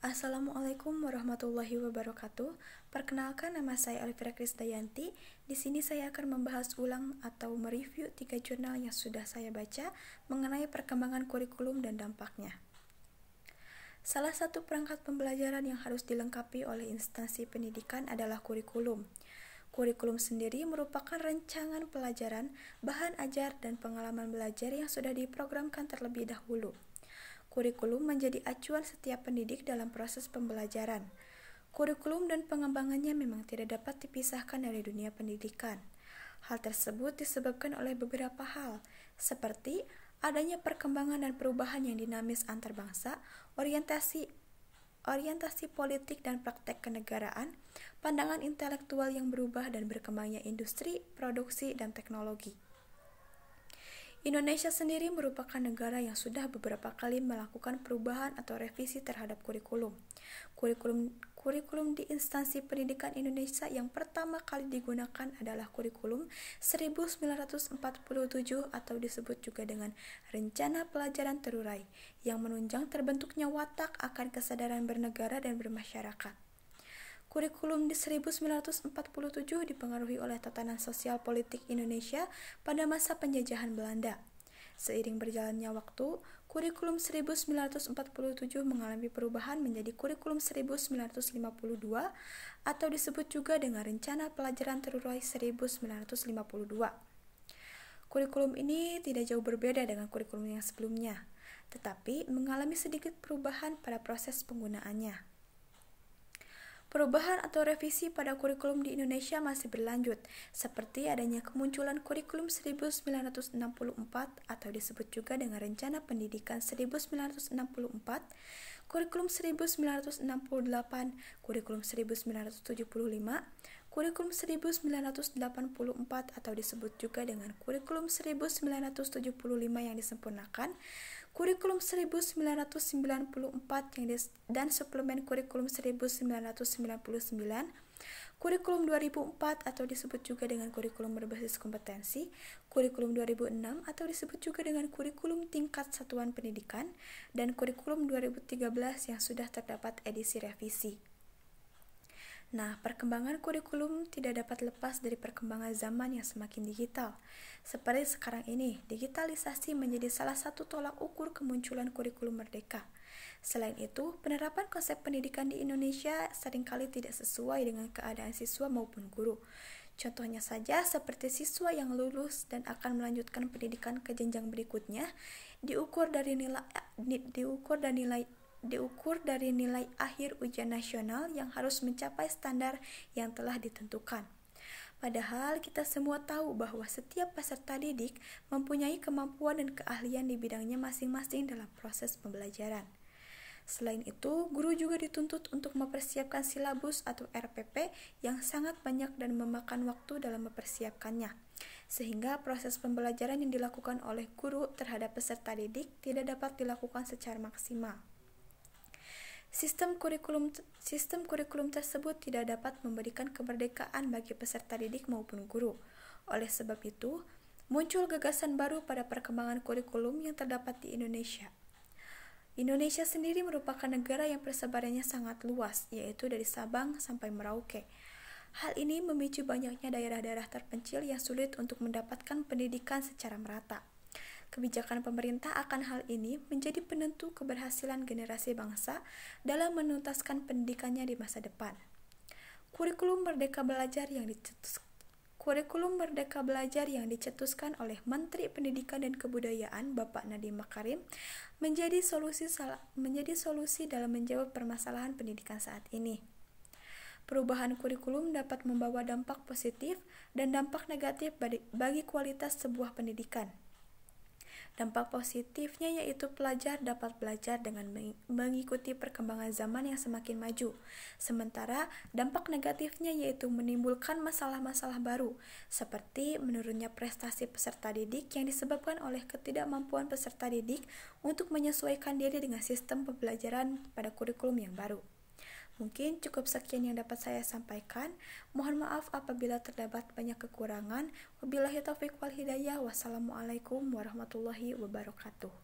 Assalamualaikum warahmatullahi wabarakatuh. Perkenalkan, nama saya Elvira Krisdayanti. Di sini saya akan membahas ulang atau mereview 3 jurnal yang sudah saya baca mengenai perkembangan kurikulum dan dampaknya. Salah satu perangkat pembelajaran yang harus dilengkapi oleh instansi pendidikan adalah kurikulum. Kurikulum sendiri merupakan rancangan pelajaran, bahan ajar, dan pengalaman belajar yang sudah diprogramkan terlebih dahulu. Kurikulum menjadi acuan setiap pendidik dalam proses pembelajaran. Kurikulum dan pengembangannya memang tidak dapat dipisahkan dari dunia pendidikan. Hal tersebut disebabkan oleh beberapa hal, seperti adanya perkembangan dan perubahan yang dinamis antar bangsa, orientasi politik dan praktek kenegaraan, pandangan intelektual yang berubah dan berkembangnya industri, produksi, dan teknologi. Indonesia sendiri merupakan negara yang sudah beberapa kali melakukan perubahan atau revisi terhadap kurikulum. Kurikulum di instansi pendidikan Indonesia yang pertama kali digunakan adalah kurikulum 1947 atau disebut juga dengan Rencana Pelajaran Terurai, yang menunjang terbentuknya watak akan kesadaran bernegara dan bermasyarakat. Kurikulum di 1947 dipengaruhi oleh tatanan sosial politik Indonesia pada masa penjajahan Belanda. Seiring berjalannya waktu, kurikulum 1947 mengalami perubahan menjadi kurikulum 1952 atau disebut juga dengan Rencana Pelajaran Terurai 1952. Kurikulum ini tidak jauh berbeda dengan kurikulum yang sebelumnya, tetapi mengalami sedikit perubahan pada proses penggunaannya. Perubahan atau revisi pada kurikulum di Indonesia masih berlanjut, seperti adanya kemunculan kurikulum 1964 atau disebut juga dengan Rencana Pendidikan 1964, kurikulum 1968, kurikulum 1975, kurikulum 1984 atau disebut juga dengan kurikulum 1975 yang disempurnakan, kurikulum 1994 dan suplemen kurikulum 1999, kurikulum 2004 atau disebut juga dengan kurikulum berbasis kompetensi, kurikulum 2006 atau disebut juga dengan kurikulum tingkat satuan pendidikan, dan kurikulum 2013 yang sudah terdapat edisi revisi. Nah, perkembangan kurikulum tidak dapat lepas dari perkembangan zaman yang semakin digital. Seperti sekarang ini, digitalisasi menjadi salah satu tolak ukur kemunculan kurikulum merdeka. Selain itu, penerapan konsep pendidikan di Indonesia seringkali tidak sesuai dengan keadaan siswa maupun guru. Contohnya saja seperti siswa yang lulus dan akan melanjutkan pendidikan ke jenjang berikutnya diukur dari nilai akhir ujian nasional yang harus mencapai standar yang telah ditentukan. Padahal kita semua tahu bahwa setiap peserta didik mempunyai kemampuan dan keahlian di bidangnya masing-masing dalam proses pembelajaran. Selain itu, guru juga dituntut untuk mempersiapkan silabus atau RPP yang sangat banyak dan memakan waktu dalam mempersiapkannya, sehingga proses pembelajaran yang dilakukan oleh guru terhadap peserta didik tidak dapat dilakukan secara maksimal. Sistem kurikulum tersebut tidak dapat memberikan kemerdekaan bagi peserta didik maupun guru. Oleh sebab itu, muncul gagasan baru pada perkembangan kurikulum yang terdapat di Indonesia. Indonesia sendiri merupakan negara yang persebarannya sangat luas, yaitu dari Sabang sampai Merauke. Hal ini memicu banyaknya daerah-daerah terpencil yang sulit untuk mendapatkan pendidikan secara merata. Kebijakan pemerintah akan hal ini menjadi penentu keberhasilan generasi bangsa dalam menuntaskan pendidikannya di masa depan. Kurikulum Merdeka Belajar yang dicetuskan oleh Menteri Pendidikan dan Kebudayaan Bapak Nadiem Makarim menjadi solusi dalam menjawab permasalahan pendidikan saat ini. Perubahan kurikulum dapat membawa dampak positif dan dampak negatif bagi kualitas sebuah pendidikan. Dampak positifnya yaitu pelajar dapat belajar dengan mengikuti perkembangan zaman yang semakin maju. Sementara dampak negatifnya yaitu menimbulkan masalah-masalah baru, seperti menurunnya prestasi peserta didik yang disebabkan oleh ketidakmampuan peserta didik untuk menyesuaikan diri dengan sistem pembelajaran pada kurikulum yang baru. Mungkin cukup sekian yang dapat saya sampaikan. Mohon maaf apabila terdapat banyak kekurangan. Wabillahi taufiq wal hidayah. Wassalamualaikum warahmatullahi wabarakatuh.